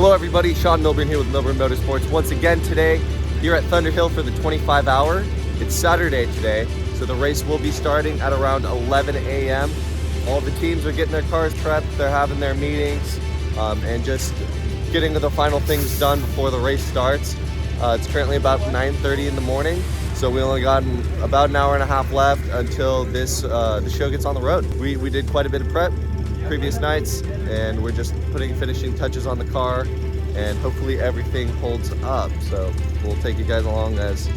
Hello everybody, Sean Milburn here with Milburn Motorsports. Once again today, here at Thunder Hill for the 25 hour. It's Saturday today, so the race will be starting at around 11 a.m. All the teams are getting their cars prepped, they're having their meetings, and just getting the final things done before the race starts. It's currently about 9:30 in the morning, so we only got about an hour and a half left until the show gets on the road. We did quite a bit of prep previous nights, and we're just putting finishing touches on the car, and hopefully everything holds up. So we'll take you guys along as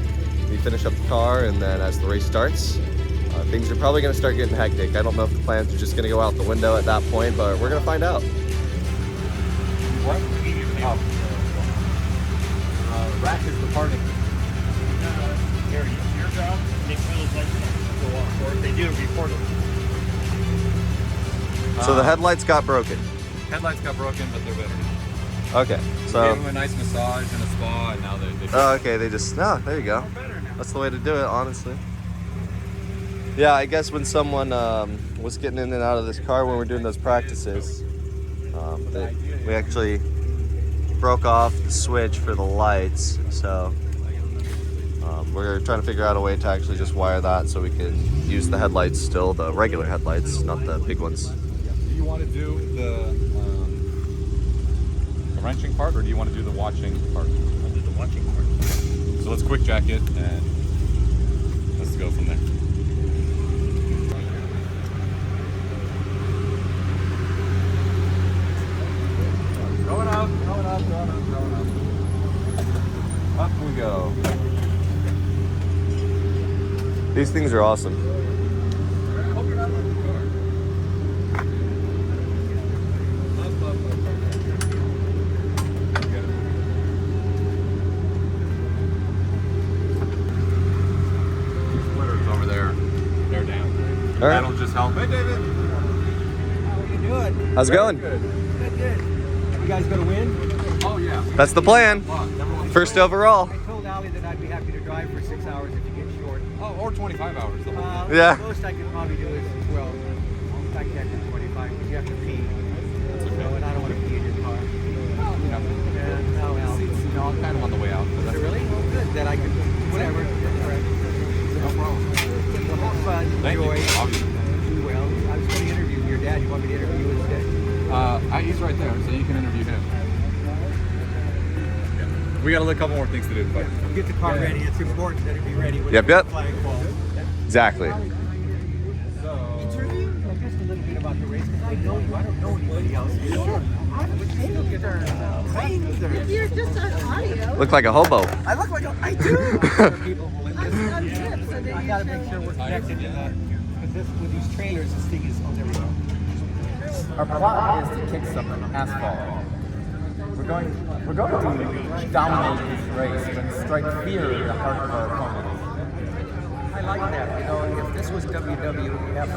we finish up the car, and then as the race starts, things are probably going to start getting hectic. I don't know if the plans are just going to go out the window at that point, but we're going to find out. What? Rack is the party. Here, your job, make sure those lights don't go off, or if they do, report them. So the headlights got broken. Headlights got broken, but they're better now. Okay, so We gave them a nice massage and a spa, and now they oh, okay, they just, no, there you go. That's the way to do it, honestly. Yeah, I guess when someone was getting in and out of this car when we were doing those practices, we actually broke off the switch for the lights, so we're trying to figure out a way to actually just wire that so we can use the headlights still, the regular headlights, not the big ones. Do you want to do the wrenching part, or do you want to do the watching part? I'll do the watching part. So let's quick jack it, and let's go from there. Going up, going up, going up, going up. Up we go. These things are awesome. Hope you're not moving the car. Up, up, up, up. Get it. These splitters over there, they're down. All right. That'll just help. Hey, David. How are you doing? How's it going? Good. You guys gonna win? Oh, yeah. That's the plan. First overall. I told Ali that I'd be happy to drive for 6 hours if you get short. Oh, or 25 hours. The whole thing. Yeah. The most I could probably do is, well, I can't do 25 because you have to pee. That's okay. And I don't want to pee in your car. Yeah. And now, Al. No, I'm kind of on the way out. But really? Well, good. Then I can, whatever. All right. No problem. Well, have fun. Thank you. Enjoy. Obviously. Do well. I was going to interview your dad. You want me to interview you instead? He's right there, so you can interview him. Yeah. We got a couple more things to do, but Get the car ready. It's important that it be ready when Yep, the yep. flag falls. Exactly. so Interview? Just a little bit about the race, because I know you. I don't know anybody else. Sure. You're just on audio. Look like a hobo. I look like I do. People will win this. On tips, so I gotta make sure we're connected to that. Because this, with these trailers, this thing is, oh, there we go. Our plot is to kick some asphalt. We're going to dominate this race and strike fear in the heart of our opponents. I like that. You know, if this was WWF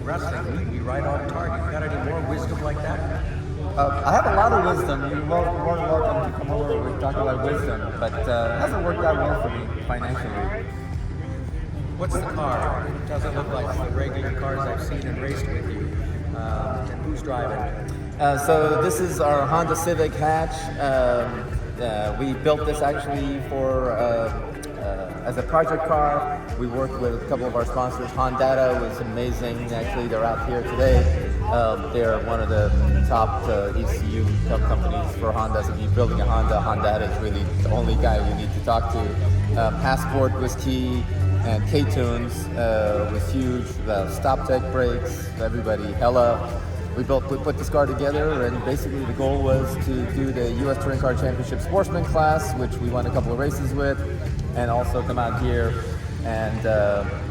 wrestling, we'd be right on target. Got any more wisdom like that? I have a lot of wisdom. You're more than welcome to come over and talk about wisdom, but it hasn't worked out well for me financially. What's the car? It doesn't look like the regular cars I've seen and raced with you. And who's driving? So this is our Honda Civic hatch. We built this actually for as a project car. We worked with a couple of our sponsors. Honda was amazing. Actually, they're out here today. They're one of the top ECU companies for Honda. So if you're building a Honda is really the only guy you need to talk to. Passport was key. And K-Tunes was huge. Stop Tech brakes, everybody, hella. We put this car together, and basically the goal was to do the U.S. Touring Car Championship Sportsman class, which we won a couple of races with, and also come out here and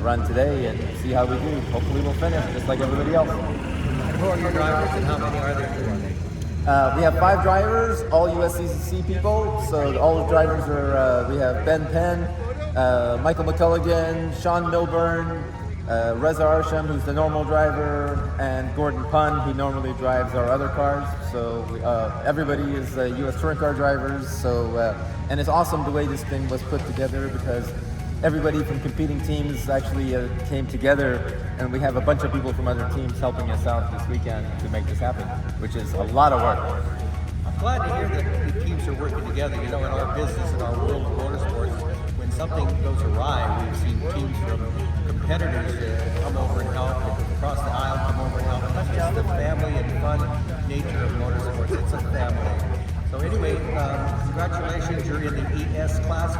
run today and see how we do. Hopefully we'll finish just like everybody else. Who are your drivers and how many are there? We have 5 drivers, all USCCC people. So all the drivers are, we have Ben Penn, Michael McCulligan, Sean Milburn, Reza Arsham, who's the normal driver, and Gordon Punn, who normally drives our other cars. So everybody is U.S. touring car drivers. So and it's awesome the way this thing was put together, because everybody from competing teams actually came together, and we have a bunch of people from other teams helping us out this weekend to make this happen, which is a lot of work. glad to hear that the teams are working together. You know, in our business, in our world of motorsports, when something goes awry, we've seen teams from competitors come over and help, across the aisle come over and help. That's just the family and fun nature of motorsports. It's a family. So anyway, congratulations, you're in the ES class.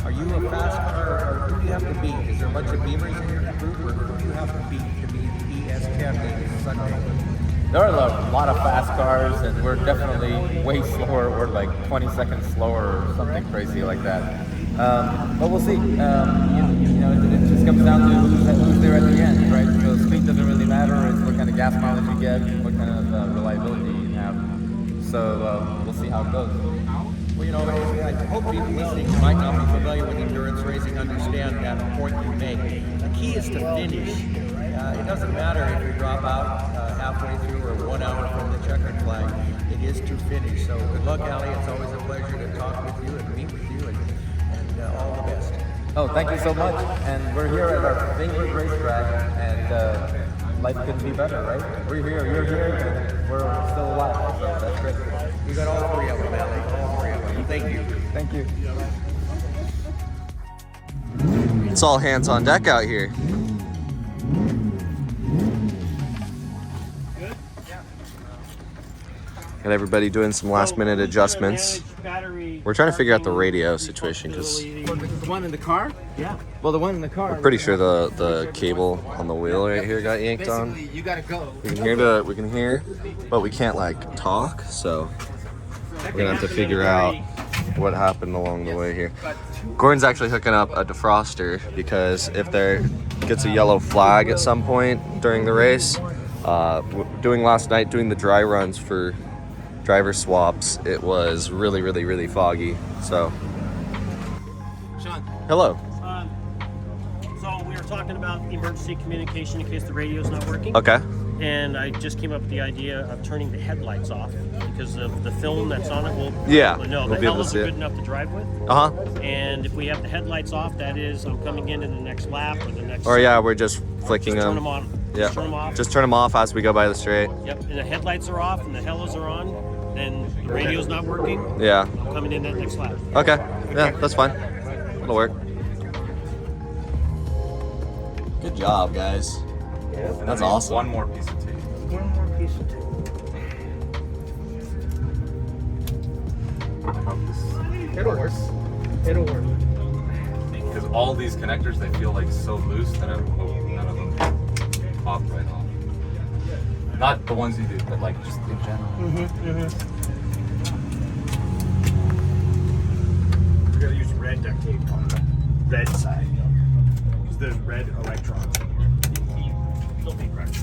Are you a fast car, or who do you have to beat? Is there a bunch of Beamers in your group, or who do you have to beat to be the ES champion Sunday? There are a lot of fast cars, and we're definitely way slower. We're like 20 seconds slower or something crazy like that. But we'll see. You know, it just comes down to who's there at the end, right? So speed doesn't really matter. It's what kind of gas mileage you get, what kind of reliability you have. So we'll see how it goes. Well, you know, I hope people listening who might not be familiar with endurance racing understand that point you make. The key is to finish. It doesn't matter if you drop out halfway through or 1 hour from the checkered flag. It is to finish. So good luck, Ali. It's always a pleasure to talk with you and meet with you, and all the best. Oh, thank you so much. And we're here at our favorite racetrack, and life couldn't be better, right? We're here, you're here, and we're still alive. So that's great. You got all three of them, Ali. All three of them. Thank you. Thank you. It's all hands on deck out here. Got everybody doing some last minute adjustments. We're trying to figure out the radio situation because The one in the car? Yeah. Well, the one in the car. I'm pretty sure the cable on the wheel right here got yanked on. Basically, you gotta go. We can hear, but we can't like talk, so we're gonna have to figure out what happened along the way here. Gordon's actually hooking up a defroster because if there gets a yellow flag at some point during the race, doing the dry runs for driver swaps, it was really foggy. So, Sean. hello. So we were talking about emergency communication in case the radio's not working. Okay. And I just came up with the idea of turning the headlights off because of the film that's on it. We'll Yeah, know we'll the be able to helos see are it. good enough to drive with. And if we have the headlights off, that is, I'm coming in the next lap or the next. Or yeah, we're just flicking Turn them. them on. Yeah. Just turn them off. Just turn them off as we go by the straight. Yep. And the headlights are off and the helos are on. Then the radio's not working. Yeah. I'm coming in that next lap. Okay. Yeah, that's fine. It'll work. Good job, guys. That's awesome. One more piece of tape. One more piece of tape. It'll work. It'll work. Because all these connectors, they feel like so loose that none of them pop right off. Not the ones you do, but like just in general. We're gonna use red duct tape on the red side because there's red electrons in here. They'll be red.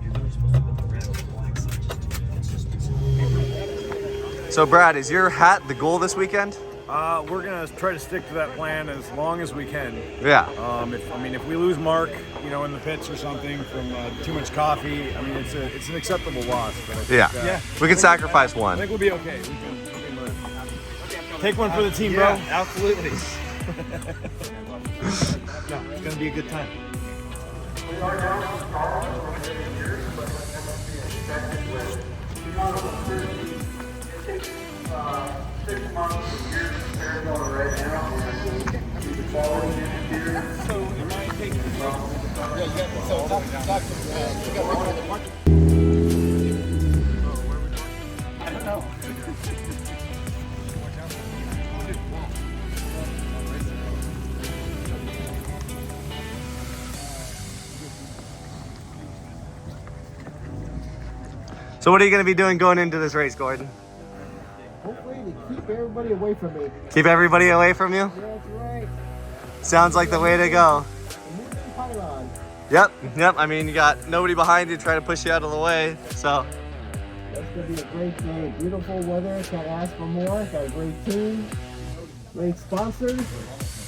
You're really supposed to put the red on the black side. It's just So Brad, is your hat the goal this weekend? We're gonna try to stick to that plan as long as we can. Yeah. If we lose Mark, in the pits or something from too much coffee, it's an acceptable loss. But I think, We can sacrifice I one. think we'll be okay. We can take one for the team, bro. absolutely. No, it's gonna be a good time. So what are you going to be doing going into this race, Gordon? Hopefully to keep everybody away from me. Keep everybody away from you? That's right. Sounds like the way to go. Moving pylon. Yep. I mean, you got nobody behind you trying to push you out of the way, so. That's going to be a great day. Beautiful weather. Can't ask for more. Got a great team. Great sponsors.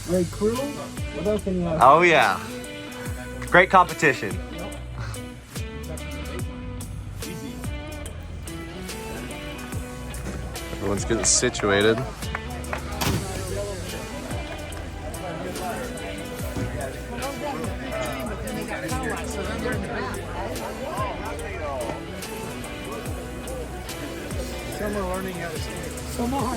Great crew. What else can you ask for? Oh yeah. Great competition. Everyone's getting situated. Some are learning how to skate. Some are.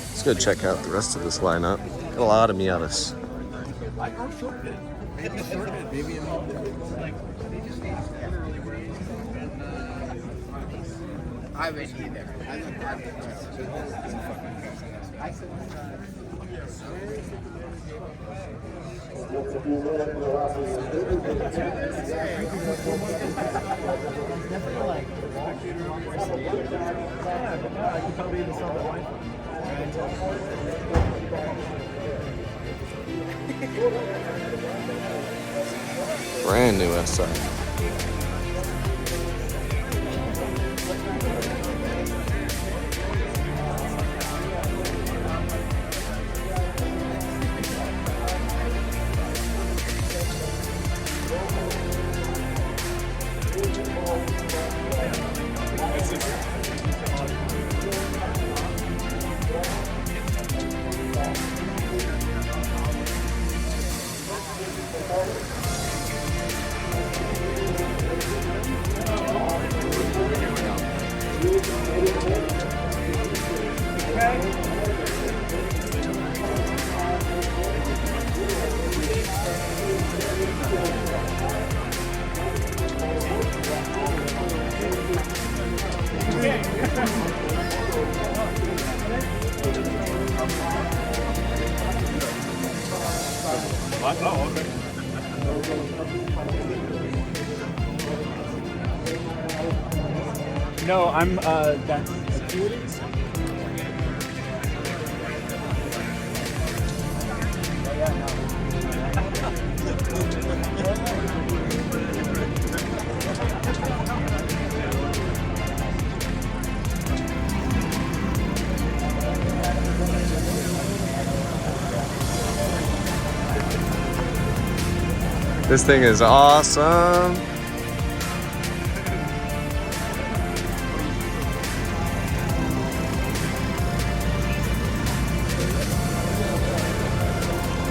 Let's go check out the rest of this lineup. Got a lot of Miatas. I wish you there. Brand new SI. No, I'm that's security. This thing is awesome.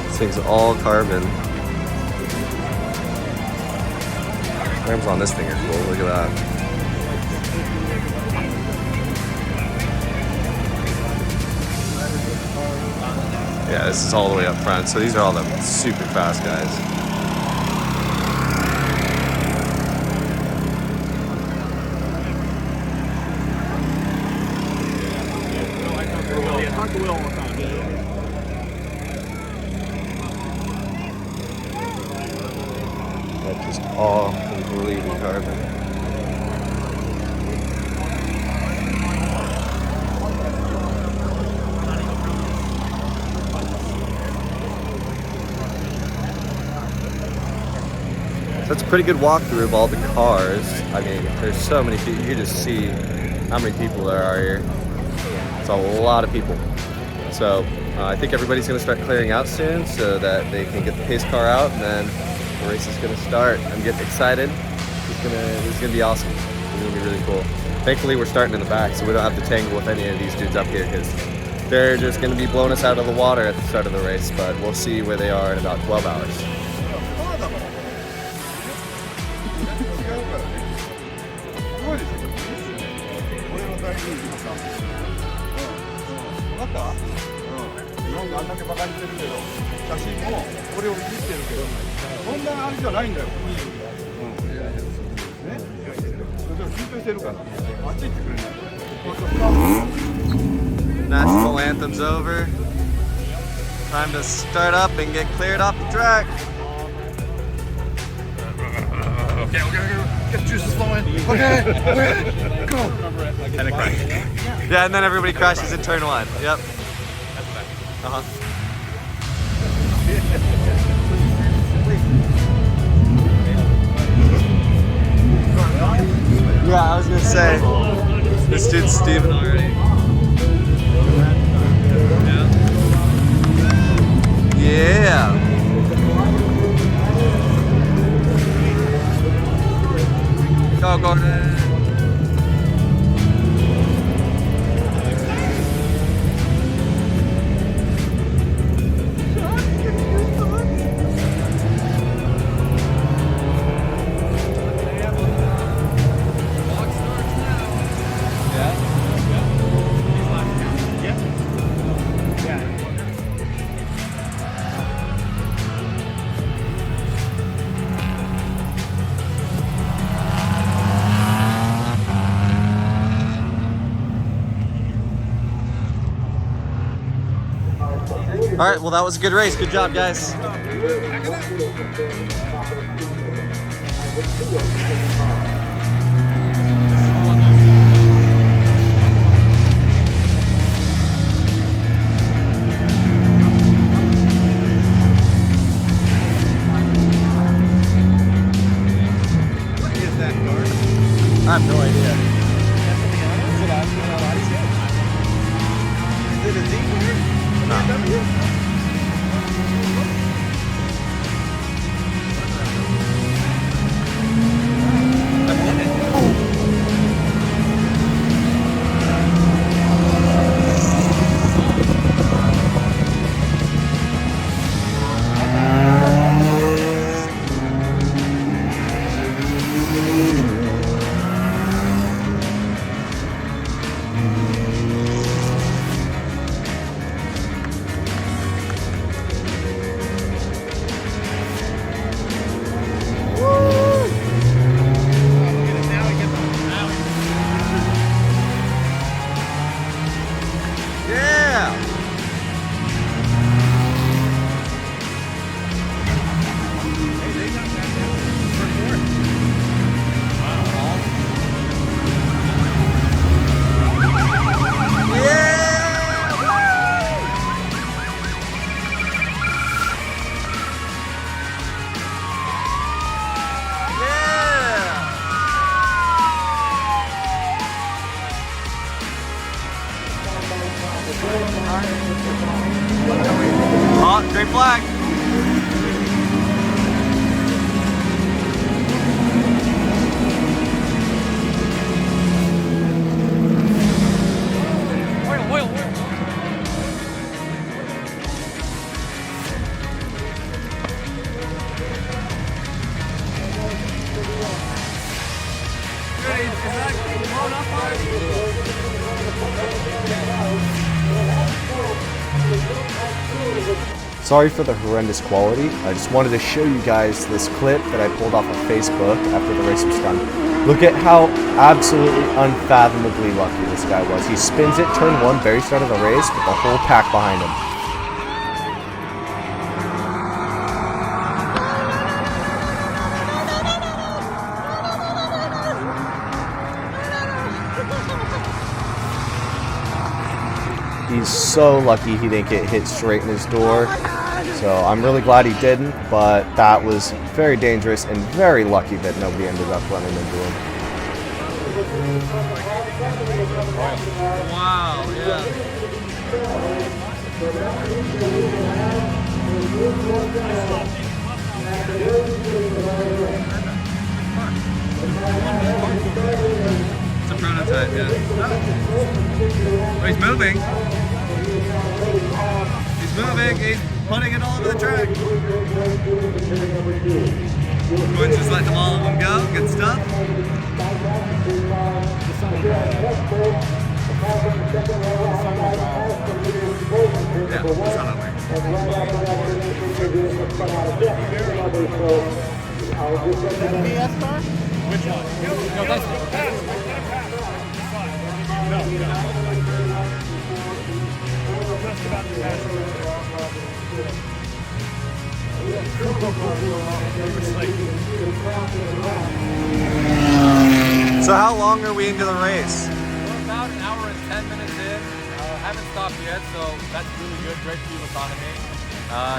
This thing's all carbon. Rims on this thing are cool. Look at that. Yeah, this is all the way up front. So these are all the super fast guys. That's just all completely carbon. So it's a pretty good walkthrough of all the cars. I mean, there's so many people. You can just see how many people there are here. It's a lot of people. So I think everybody's going to start clearing out soon so that they can get the pace car out, and then the race is going to start. I'm getting excited. It's gonna be awesome. It's going to be really cool. Thankfully, we're starting in the back, so we don't have to tangle with any of these dudes up here because they're just going to be blowing us out of the water at the start of the race, but we'll see where they are in about 12 hours. National anthem's over. Time to start up and get cleared off the track. Get juices flowing. Okay. Go. And a crash. Yeah, and then everybody crashes in turn one. Yep. Yeah, I was gonna say, this dude's Steven already. Yeah. Go, Gordon. right, well that was a good race. Good job, guys. I have no idea. Is it a Z here? No. Oh, great flag. Sorry for the horrendous quality. I just wanted to show you guys this clip that I pulled off of Facebook after the race was done. Look at how absolutely unfathomably lucky this guy was. He spins it, turn one, very start of the race, with the whole pack behind him. He's so lucky he didn't get hit straight in his door. So I'm really glad he didn't, but that was very dangerous and very lucky that nobody ended up running into him. Wow, yeah. It's a prototype, yeah. Oh, he's moving. He's moving. He's putting it all over the track. Everyone's just letting all of them go. Good stuff. Yeah, it's on our way. PS car? Which one? No, that's the pass. No. Just about the pass. So how long are we into the race? We're about an hour and 10 minutes in. Haven't stopped yet, so that's really good. Great fuel economy.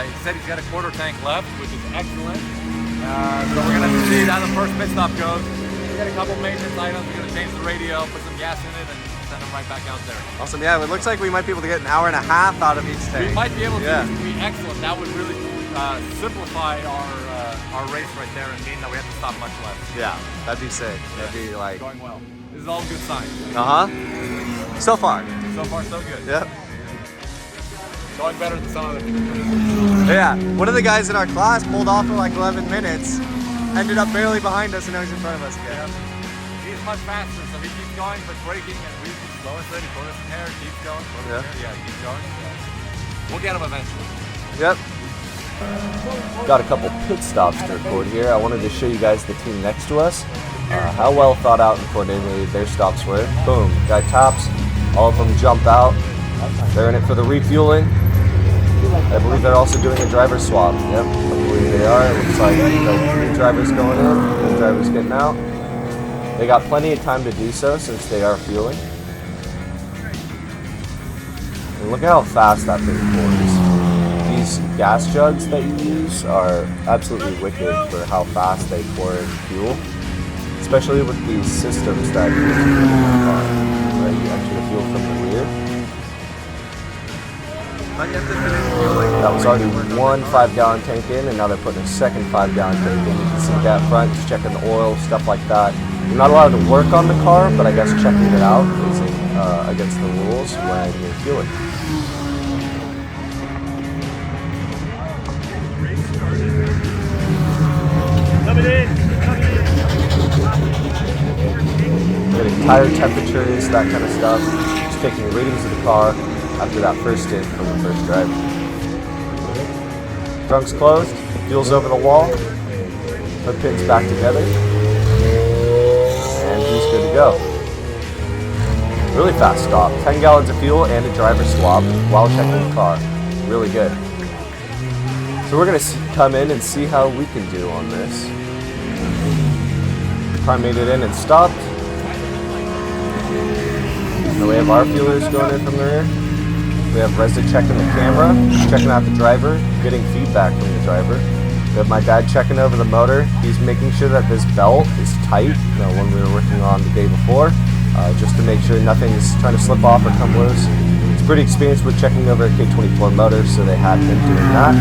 He said he's got a quarter tank left, which is excellent. So we're gonna have to see how the first pit stop goes. We got a couple maintenance items. We're gonna change the radio, put some gas in it, and send them right back out there. Awesome, yeah, it looks like we might be able to get an hour and a half out of each tank. We might be able to, yeah. which would be excellent. That would really simplify our race right there and mean that we have to stop much less. Yeah, that'd be sick. That'd be like... Going well. This is all good signs. Uh-huh. So far. So far, so good. Yep. Going better than some of the people. Yeah, one of the guys in our class pulled off for like 11 minutes, ended up barely behind us, and now he's in front of us again. Yeah. He's much faster, so he keeps going, but braking, and we keep slow and steady, put us in here, keep going, put us in here, yeah, keep going. We'll get him eventually. Yep. Got a couple pit stops to record here. I wanted to show you guys the team next to us, how well thought out and coordinated their stops were. Boom, guy tops, all of them jump out. They're in it for the refueling. I believe they're also doing a driver swap. Yep, I believe they are. It looks like the new driver's going in, new driver's getting out. They got plenty of time to do so since they are fueling. And look at how fast that thing pours. These gas jugs that you use are absolutely wicked for how fast they pour in fuel, especially with these systems that you use in the car. Right, you enter the fuel from the rear. That was already one 5-gallon tank in, and now they're putting a second 5-gallon tank in. You can see that front, just checking the oil, stuff like that. You're not allowed to work on the car, but I guess checking it out is against the rules when you're fueling. Getting tire temperatures, that kind of stuff. Just taking readings of the car after that first stint from the first drive. Trunk's closed, fuel's over the wall, hood pins back together, and he's good to go. Really fast stop, 10 gallons of fuel and a driver swap while checking the car. Really good. So we're going to come in and see how we can do on this. Car made it in and stopped. And we have our fuelers going in from the rear. We have Reza checking the camera, checking out the driver, getting feedback from the driver. We have my dad checking over the motor. He's making sure that this belt is tight, the one we were working on the day before, just to make sure nothing's trying to slip off or come loose. He's pretty experienced with checking over a K24 motor, so they had been doing that.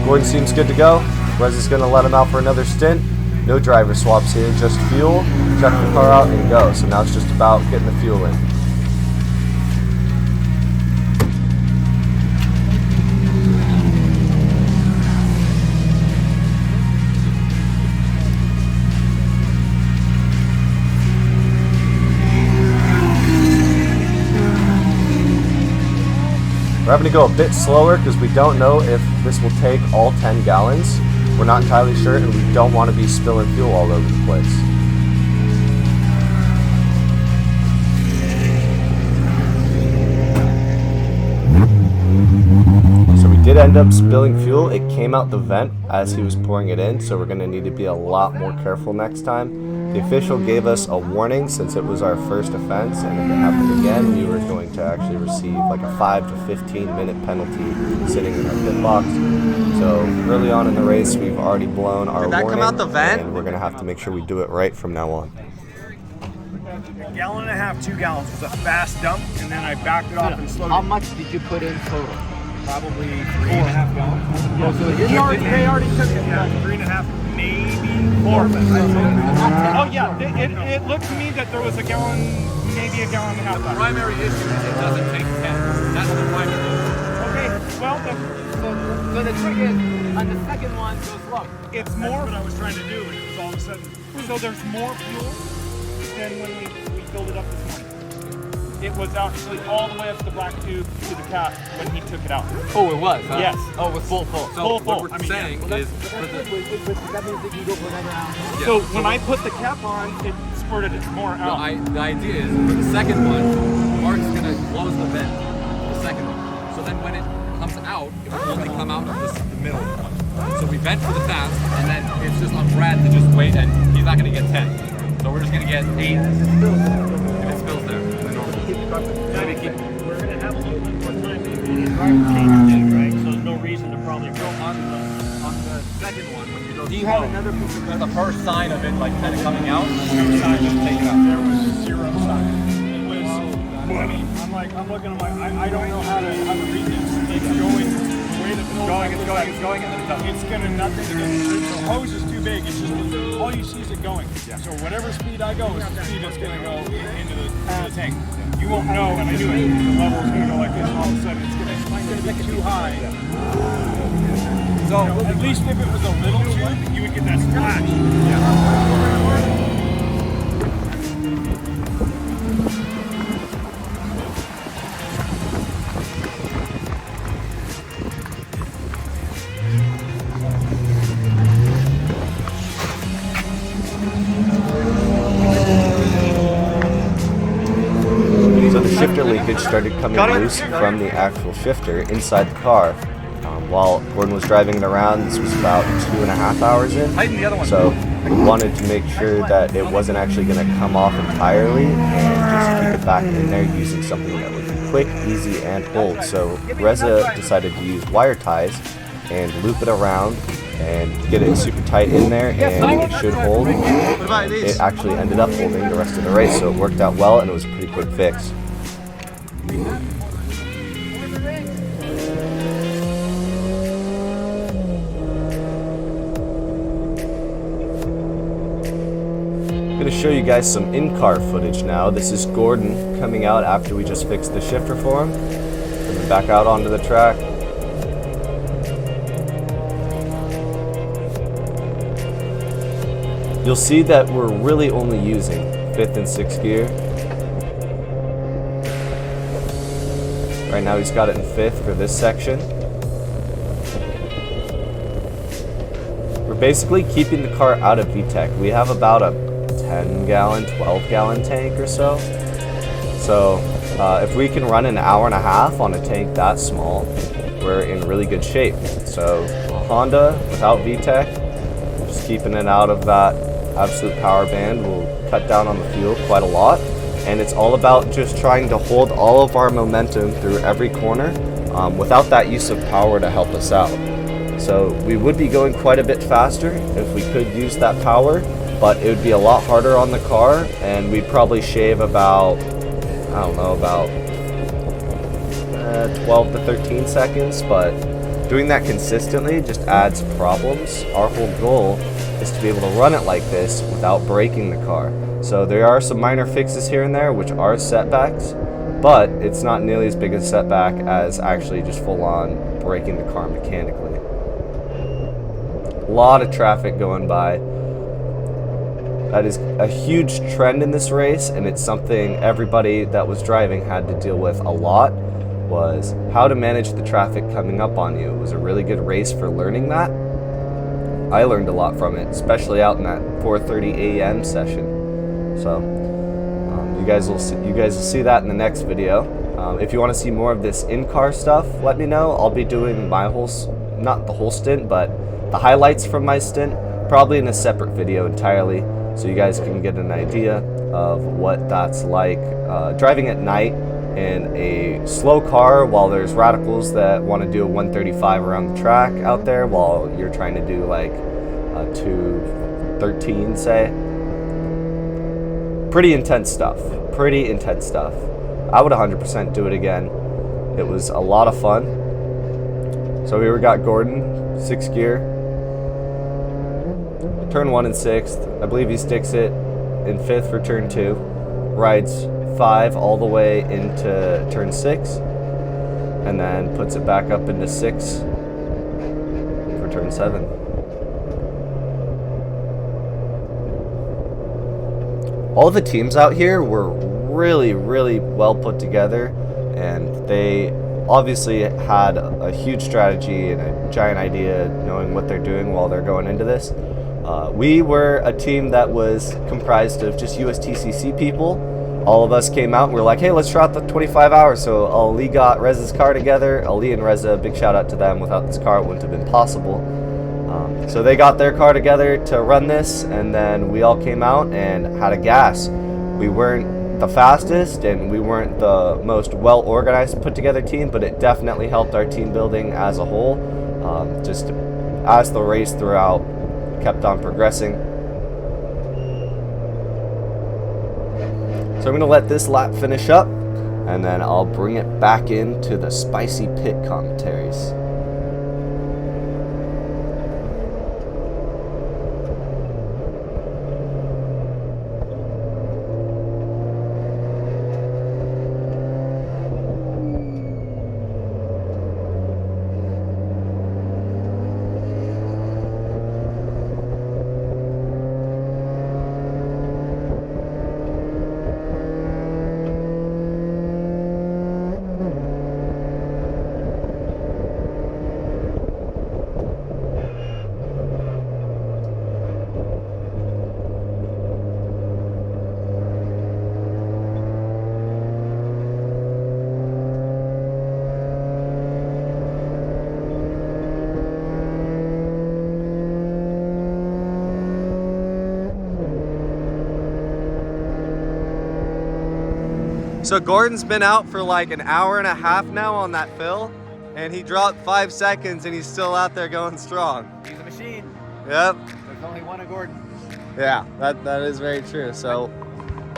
Gordon seems good to go. Reza's going to let him out for another stint. No driver swaps here, just fuel, check the car out, and go. So now it's just about getting the fuel in. We're having to go a bit slower because we don't know if this will take all 10 gallons. We're not entirely sure, and we don't want to be spilling fuel all over the place. So we did end up spilling fuel. It came out the vent as he was pouring it in, so we're going to need to be a lot more careful next time. The official gave us a warning since it was our first offense, and if it happened again, we were going to actually receive like a 5 to 15 minute penalty sitting in our pit box. So early on in the race, we've already blown our warning. Did that come out the vent? And we're going to have to make sure we do it right from now on. A gallon and a half, 2 gallons was a fast dump, and then I backed it off and slowed it. How much did you put in total? Probably 3.5 gallons. Oh, so They already took it. Yeah, 3.5, maybe 4. Oh yeah, it looked to me that there was a gallon, maybe a gallon and a half. The primary issue is it doesn't take 10. That's the primary issue. Okay, well, So the trick is, on the second one, goes low. it's more. That's what I was trying to do, and it was all of a sudden. So there's more fuel than when we filled it up this morning. It was actually all the way up the black tube to the cap when he took it out. Oh, it was, huh? Yes. Oh, it was full. So what we're saying is... That means that you go for another round. Yeah. So when I put the cap on, it squirted it more out. The idea is, for the second one, Mark's going to close the vent for the second one. So then when it comes out, it will only come out of the middle one. So we vent for the fast, and then it's just on Brad to just wait, and he's not going to get 10. So we're just going to get 8 if it spills there. Maybe keep. We're going to have a little bit more time. Maybe the driver changes it, right? So there's no reason to probably go on the Second one, when you go Do you have another piece of the first sign of it, like kind of coming out, no sign, just take it out. There was 0 sign. It was. I mean, I'm looking at I don't know how to read this. It's going. The way that the it's going, and then it's up. It's gonna nothing to do. The hose is too big. It's just all you see is it going. Yeah. So whatever speed I go is the speed it's gonna go into the tank. You won't know, and I knew it. The level is gonna go like this. All of a sudden, it's gonna be too high. So at least if it was a little tube, you would get that splash. Yeah. started coming loose from the actual shifter inside the car. While Gordon was driving it around, this was about 2.5 hours in. So we wanted to make sure that it wasn't actually going to come off entirely and just keep it back in there using something that would be quick, easy, and hold. So Reza decided to use wire ties and loop it around and get it super tight in there, and it should hold. It actually ended up holding the rest of the race, so it worked out well, and it was a pretty quick fix. I'm going to show you guys some in-car footage now. This is Gordon coming out after we just fixed the shifter for him. Coming back out onto the track. You'll see that we're really only using 5th and 6th gear. Right now he's got it in 5th for this section. We're basically keeping the car out of VTEC. We have about a 10-gallon, 12-gallon tank or so. So if we can run an hour and a half on a tank that small, we're in really good shape. So Honda without VTEC, just keeping it out of that absolute power band will cut down on the fuel quite a lot, and it's all about just trying to hold all of our momentum through every corner without that use of power to help us out. So we would be going quite a bit faster if we could use that power, but it would be a lot harder on the car, and we'd probably shave about, I don't know, about 12 to 13 seconds, but doing that consistently just adds problems. Our whole goal is to be able to run it like this without breaking the car. So there are some minor fixes here and there which are setbacks, but it's not nearly as big a setback as actually just full-on breaking the car mechanically. A lot of traffic going by. That is a huge trend in this race, and it's something everybody that was driving had to deal with a lot, was how to manage the traffic coming up on you. It was a really good race for learning that. I learned a lot from it, especially out in that 4:30 a.m. session. So you guys will see that in the next video. If you want to see more of this in-car stuff, let me know. I'll be doing my not the whole stint, but the highlights from my stint, probably in a separate video entirely, so you guys can get an idea of what that's like driving at night in a slow car while there's radicals that want to do a 135 around the track out there while you're trying to do like a 213, say. Pretty intense stuff. I would 100% do it again. It was a lot of fun. So we got Gordon, 6th gear, turn 1 and 6th. I believe he sticks it in 5th for turn 2, rides 5 all the way into turn 6, and then puts it back up into 6 for turn 7. All the teams out here were really, really well put together, and they obviously had a huge strategy and a giant idea, knowing what they're doing while they're going into this. We were a team that was comprised of just USTCC people. All of us came out and we're like, hey, let's try out the 25 hours. So Ali got Reza's car together. Ali and Reza, big shout out to them. Without this car, it wouldn't have been possible. So they got their car together to run this, and then we all came out and had a gas. We weren't the fastest and we weren't the most well-organized, put-together team, but it definitely helped our team building as a whole. Just as the race throughout kept on progressing. So I'm going to let this lap finish up, and then I'll bring it back into the spicy pit commentaries. So Gordon's been out for like an hour and a half now on that fill, and he dropped 5 seconds and he's still out there going strong. He's a machine. Yep. There's only one of Gordon. Yeah, that is very true. So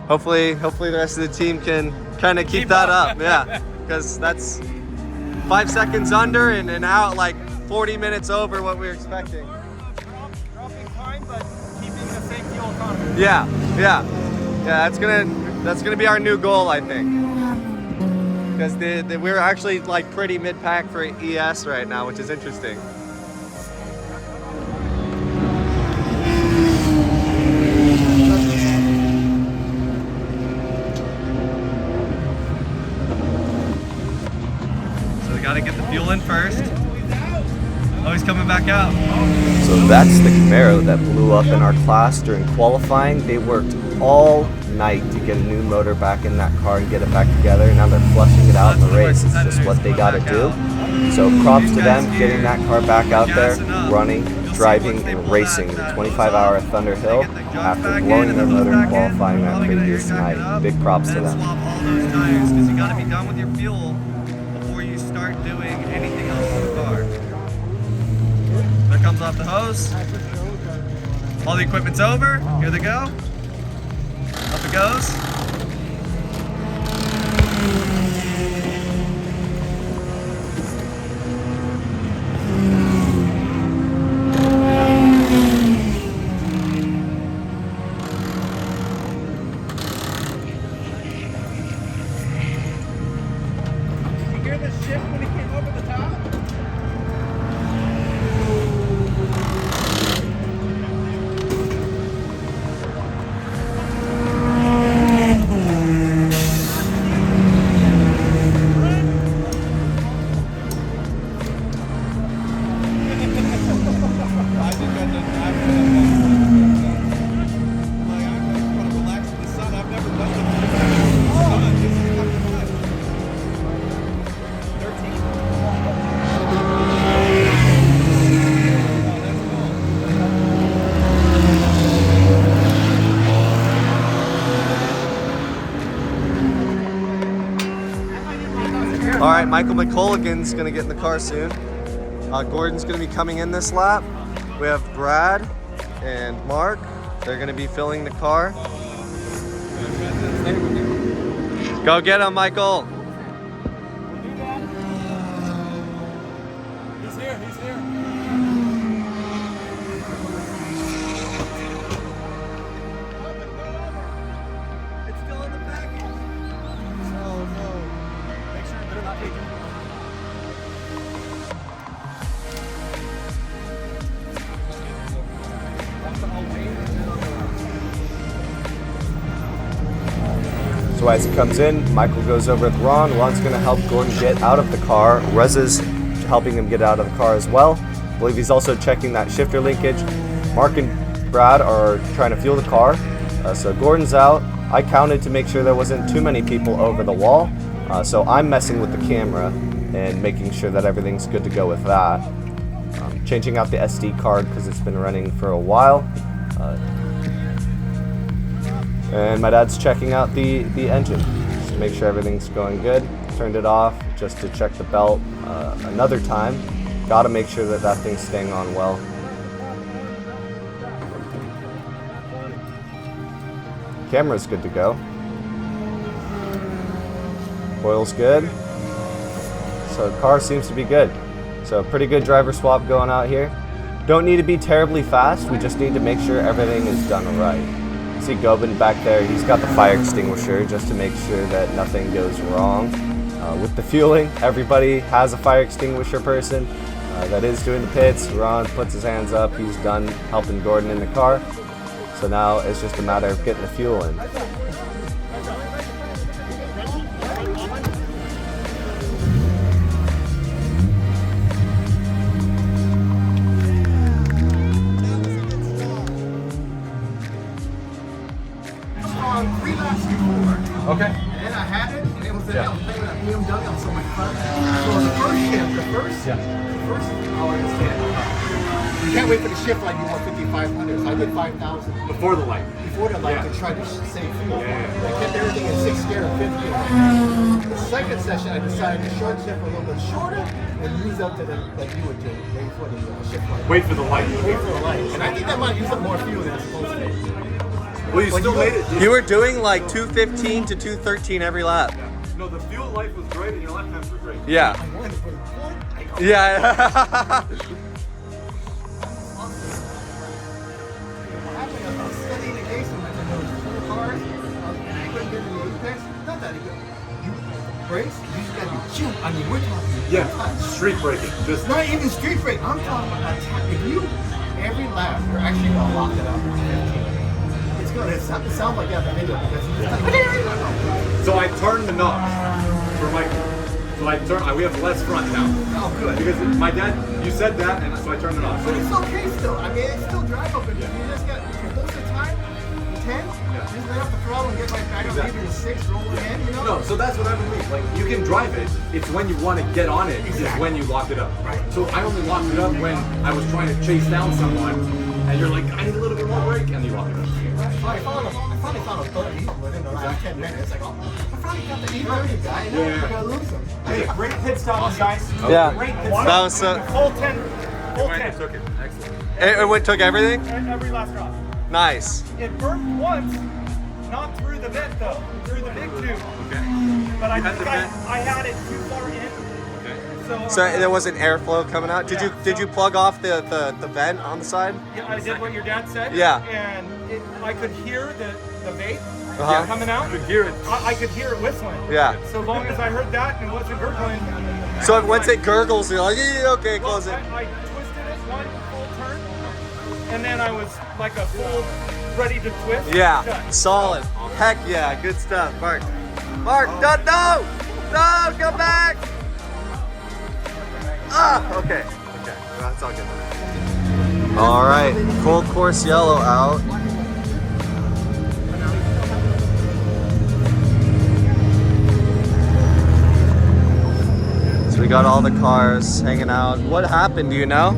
hopefully the rest of the team can kind of keep that up. Yeah, because that's 5 seconds under and out like 40 minutes over what we were expecting. Dropping time, but keeping the same fuel economy. Yeah. That's gonna be our new goal, I think. Because we're actually like pretty mid-pack for ES right now, which is interesting. So we gotta get the fuel in first. Oh, he's coming back out. So that's the Camaro that blew up in our class during qualifying. They worked all night to get a new motor back in that car and get it back together. Now they're flushing it out in the race. It's just what they gotta do. So props to them getting that car back out there, running, driving, and racing the 25-hour at Thunder Hill after blowing their motor in qualifying that previous night. Big props to them. Swap all those tires because you got to be done with your fuel before you start doing anything else on the car. There comes off the hose. All the equipment's over. Here they go. Up it goes. Did you hear the shift when he came over the top? All right, Michael McColligan's gonna get in the car soon. Gordon's gonna be coming in this lap. We have Brad and Mark. They're gonna be filling the car. Go get him, Michael. He's here. It's still in the package. No. Make sure they're not taking. So as he comes in, Michael goes over with Ron. Ron's gonna help Gordon get out of the car. Reza's helping him get out of the car as well. I believe he's also checking that shifter linkage. Mark and Brad are trying to fuel the car. So Gordon's out. I counted to make sure there wasn't too many people over the wall. So I'm messing with the camera and making sure that everything's good to go with that. Changing out the SD card because it's been running for a while. And my dad's checking out the engine just to make sure everything's going good. Turned it off just to check the belt another time. Got to make sure that that thing's staying on well. Camera's good to go. Oil's good. So the car seems to be good. So pretty good driver swap going out here. Don't need to be terribly fast. We just need to make sure everything is done right. See Gobin back there, he's got the fire extinguisher just to make sure that nothing goes wrong. With the fueling, everybody has a fire extinguisher person that is doing the pits. Ron puts his hands up, he's done helping Gordon in the car. So now it's just a matter of getting the fuel in. Okay. And I had it, and it was I was playing with a BMW on so much fun. So the first shift, the first hour is 10. You can't wait for the shift light. You want 5,500. So I did 5,000 Before the light. before the light Yeah. to try to save fuel. Yeah. I kept everything at 6th gear and 5th gear. The second session, I decided to short shift a little bit shorter and use up to the like you would do, wait for the shift light. Wait for the light. Wait for the light. And I think that might use up more fuel than it's supposed to. Well, you still made it. You were doing like 215 to 213 every lap. No, the fuel life was great and your lap times were great. Yeah. I wanted to put it on. Yeah. What happened is I was studying the case and there was 4 cars and I couldn't get to the apex. Not that good. You brakes, you just gotta be cute. I mean, we're talking. Yeah, street braking. Just Not even street brake. I'm talking about attack. If you every lap, you're actually gonna lock it up. It's gonna sound like that in the video because you just like. so I turned the knobs for Michael. So we have less front now. Oh, good. Because my dad, you said that, and so I turned it off. But it's okay still. I mean, it's still drivable. But you just got most of the time, 10. Just let up the throttle and get right back up. Maybe the 6 rolling in. You know. No, so that's what I believe. Like, you can drive it. It's when you want to get on it is when you lock it up. Right. So I only locked it up when I was trying to chase down someone, and you're like, I need a little bit more brake, and you lock it up. So I finally found a 30 within the last 10 minutes. Like, oh, I finally got the E30 guy. And Yeah. I'm gonna lose him. Hey, Great pit stop, guys. Yeah. Great pit That stop. was so. Full 10. Full 10. Took it. Excellent. It took everything? Every last drop. Nice. It burnt once, not through the vent though, through the big tube. Okay. But I You had think the vent? I had it too far in. Okay. So there wasn't airflow coming out. Did you plug off the vent on the side? Yeah, I did what your dad said. Yeah. And I could hear the vape Uh-huh. coming out. You could hear it. I could hear it whistling. Yeah. So long as I heard that and it wasn't gurgling. So once it gurgles, you're like, yeah, okay, close it. I twisted it one full turn, and then I was like a full ready to twist. Yeah, Shut. solid. Heck yeah, good stuff, Mark. Mark, no, come back. Okay, that's all good. All right, full course yellow out. So we got all the cars hanging out. What happened? Do you know?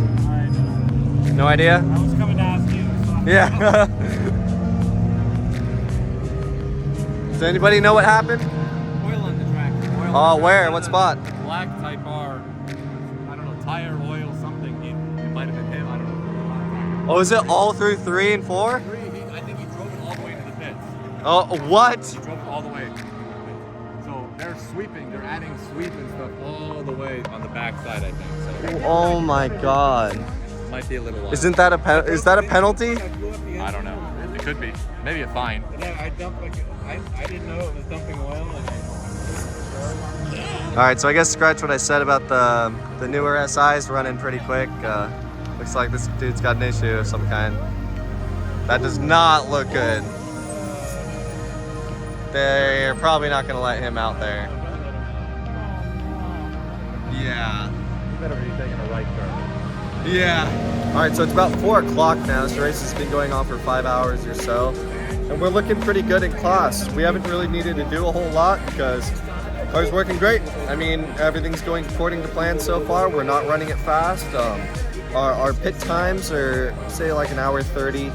No idea? I was coming to ask you. Yeah. Does anybody know what happened? Oil on the track. Oil Oh, where? What spot? Black Type R. I don't know, tire, oil, something. It might have been him. I don't know. Oh, is it all through 3 and 4? I think he drove it all the way to the pits. Oh, what? He drove it all the way. So they're sweeping. They're adding sweep and stuff all the way on the back side, I think. So Oh my God! might be a little. Is that a penalty? I don't know. It could be. Maybe a fine. I dumped I didn't know it was dumping oil. All right, so I guess scratch what I said about the newer SIs running pretty quick. Looks like this dude's got an issue of some kind. That does not look good. They're probably not gonna let him out there. Yeah. You better be taking a right turn. Yeah. All right, so it's about 4 o'clock now. This race has been going on for 5 hours or so. And we're looking pretty good in class. We haven't really needed to do a whole lot because the car's working great. I mean, everything's going according to plan so far. We're not running it fast. Our pit times are, say, like an hour 30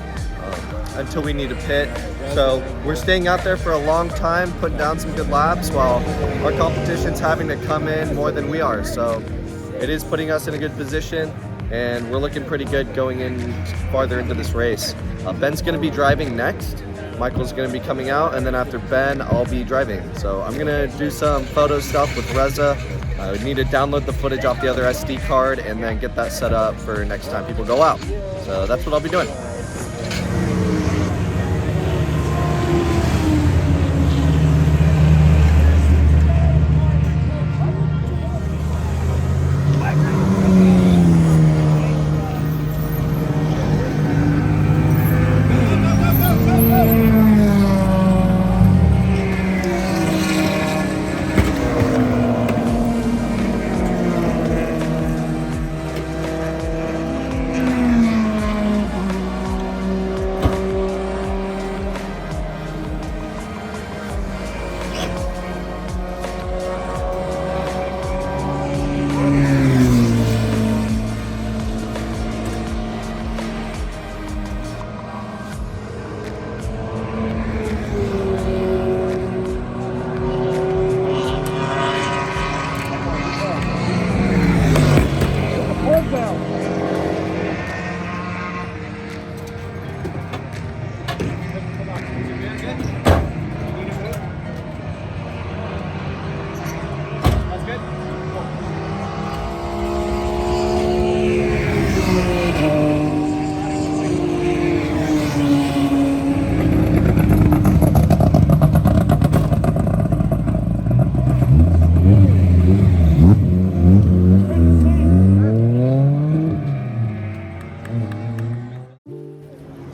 until we need to pit. So we're staying out there for a long time, putting down some good laps while our competition's having to come in more than we are. So it is putting us in a good position, and we're looking pretty good going in farther into this race. Ben's going to be driving next. Michael's going to be coming out, and then after Ben, I'll be driving. So I'm going to do some photo stuff with Reza. I need to download the footage off the other SD card and then get that set up for next time people go out. So that's what I'll be doing.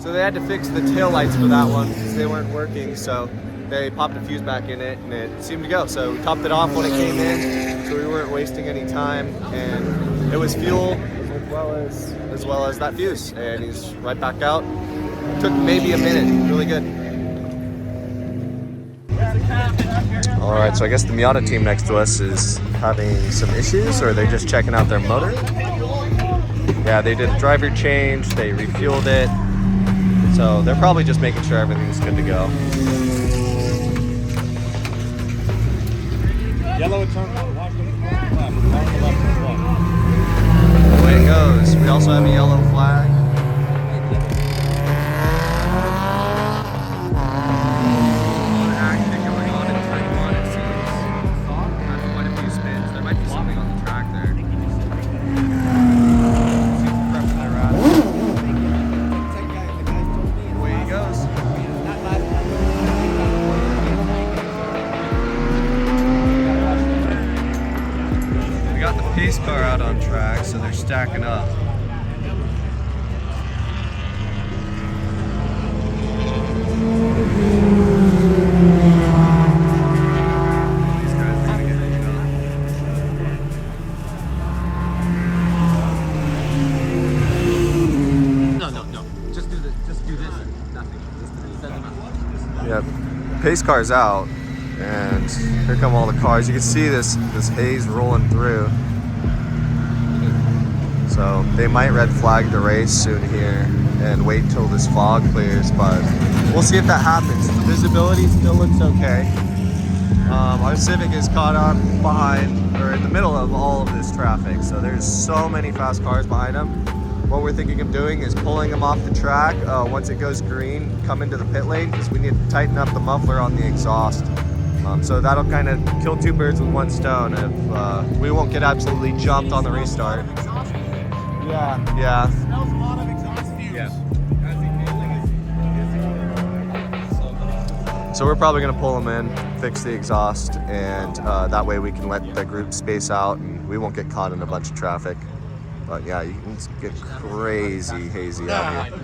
So they had to fix the tail lights for that one because they weren't working, so they popped a fuse back in it and it seemed to go. So we topped it off when it came in, so we weren't wasting any time, and it was fuel as well as that fuse, and he's right back out. Took maybe a minute, really good. All right, so I guess the Miata team next to us is having some issues, or they're just checking out their motor. Yeah, they did a driver change, they refueled it. So they're probably just making sure everything's good to go. Yellow turn left, left as well. Away it goes. We also have a yellow flag. Action going on in turn 1, it seems. There's quite a few spins. There might be something on the track there. Pace car out on track, so they're stacking up. These guys are gonna get it up. No. Just do this. Nothing. Just set them up. Yep. Pace car's out, and here come all the cars. You can see this haze rolling through. So they might red flag the race soon here and wait till this fog clears, but we'll see if that happens. The visibility still looks okay. Our Civic is caught up behind, or in the middle of all of this traffic, so there's so many fast cars behind them. What we're thinking of doing is pulling them off the track. Once it goes green, come into the pit lane, because we need to tighten up the muffler on the exhaust. So that'll kind of kill two birds with one stone if we won't get absolutely jumped on the restart. Yeah. Smells a lot of exhaust fumes. Yeah. So we're probably gonna pull them in, fix the exhaust, and that way we can let the group space out and we won't get caught in a bunch of traffic. But yeah, you can get crazy hazy out here.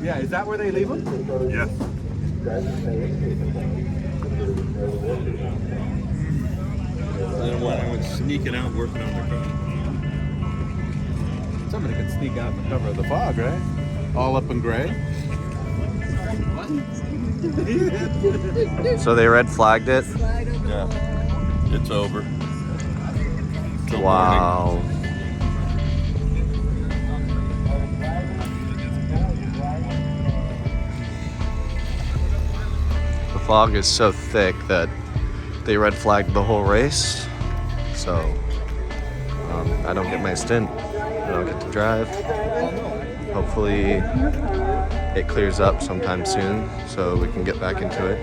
Yeah, is that where they leave them? Yes. Then I would sneak it out working on their car. Somebody could sneak out in the cover of the fog, right? All up in gray. So they red flagged it? Yeah, it's over. Till Wow. The fog is so thick that they red flagged the whole race. So I don't get my stint. I don't get to drive. Hopefully it clears up sometime soon so we can get back into it.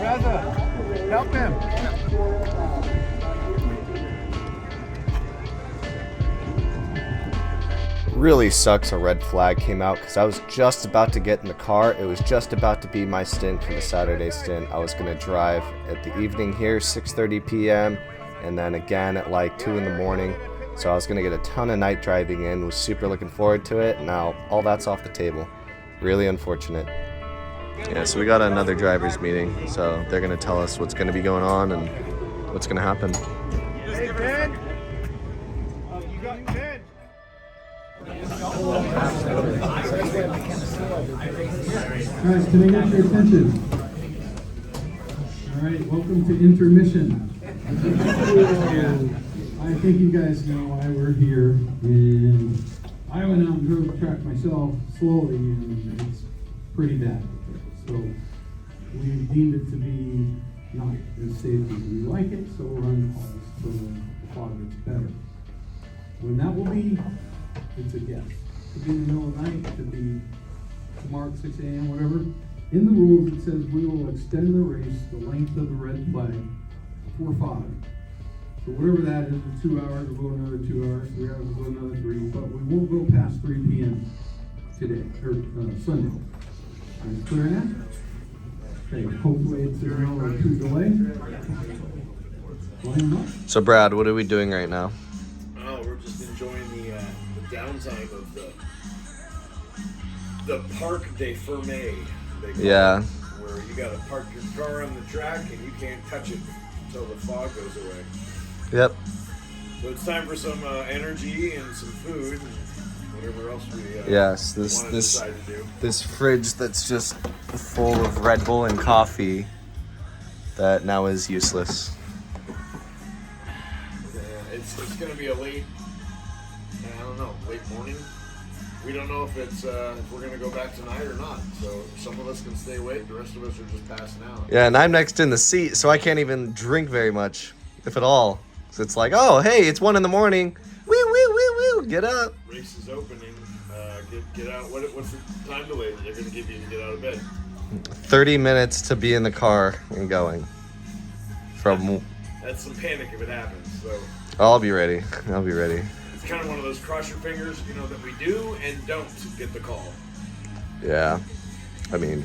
Reza, help him. Really sucks a red flag came out because I was just about to get in the car. It was just about to be my stint for the Saturday stint. I was going to drive at the evening here, 6:30 p.m. and then again at like 2 in the morning. So I was going to get a ton of night driving in. Was super looking forward to it. Now all that's off the table. Really unfortunate. Yeah, so we got another driver's meeting. So they're going to tell us what's going to be going on and what's going to happen. Hey, Ben. You got Ben. Guys, can I get your attention? All right, welcome to intermission. I think you guys know why we're here, and I went out and drove the track myself slowly, and it's pretty bad. So we deemed it to be not as safe as we like it, so we're on calls so the fog gets better. When that will be, it's a guess. It could be in the middle of the night, it could be tomorrow at 6 a.m., whatever. In the rules, it says we will extend the race the length of the red flag for fog. So whatever that is, 2 hours, we'll go another 2 hours, 3 hours, we'll go another 3, but we won't go past 3 p.m. today, or Sunday. Are you clear now? Okay, hopefully it's an hour or two delay. Line up. So Brad, what are we doing right now? Oh, we're just enjoying the downtime of the Parc des Fermés. Yeah. Where you gotta park your car on the track and you can't touch it until the fog goes away. Yep. So it's time for some energy and some food and whatever else we Yes, want to decide to do. this fridge that's just full of Red Bull and coffee that now is useless. It's going to be a late, I don't know, late morning. We don't know if it's if we're going to go back tonight or not. So some of us can stay awake, the rest of us are just passing out. Yeah, and I'm next in the seat, so I can't even drink very much, if at all. So it's like, oh, hey, it's 1 a.m. Woo, woo, woo, woo, get up. Race is opening. Get out. What's the time delay that they're going to give you to get out of bed? 30 minutes to be in the car and going. That's some panic if it happens. So I'll be ready. I'll be ready. it's kind of one of those cross your fingers, that we do and don't get the call. Yeah. I mean,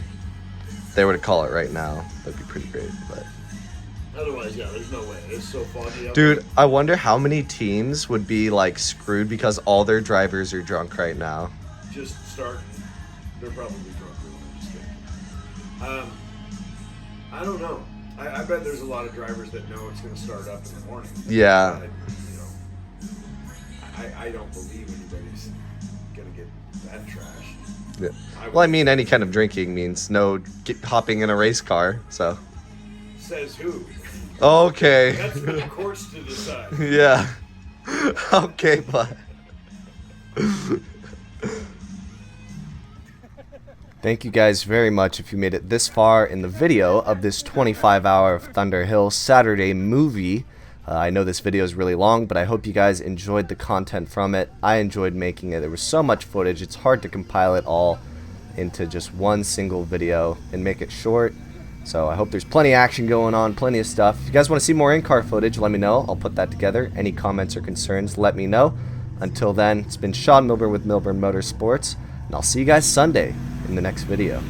if they were to call it right now, that'd be pretty great, but... Otherwise, yeah, there's no way. It's so foggy out Dude, there. I wonder how many teams would be, like, screwed because all their drivers are drunk right now. Just starting. They're probably drunk. I'm just kidding. I don't know. I bet there's a lot of drivers that know it's going to start up in the morning. Yeah. I don't believe anybody's going to get that trashed. Yeah. Well, I mean, any kind of drinking means no hopping in a race car, so... Says who? Okay. That's for the courts to decide. Yeah. Okay, but... Thank you guys very much if you made it this far in the video of this 25-hour Thunder Hill Saturday movie. I know this video is really long, but I hope you guys enjoyed the content from it. I enjoyed making it. There was so much footage. It's hard to compile it all into just one single video and make it short. So I hope there's plenty of action going on, plenty of stuff. If you guys want to see more in-car footage, let me know. I'll put that together. Any comments or concerns, let me know. Until then, it's been Sean Milburn with Milburn Motorsports, and I'll see you guys Sunday in the next video.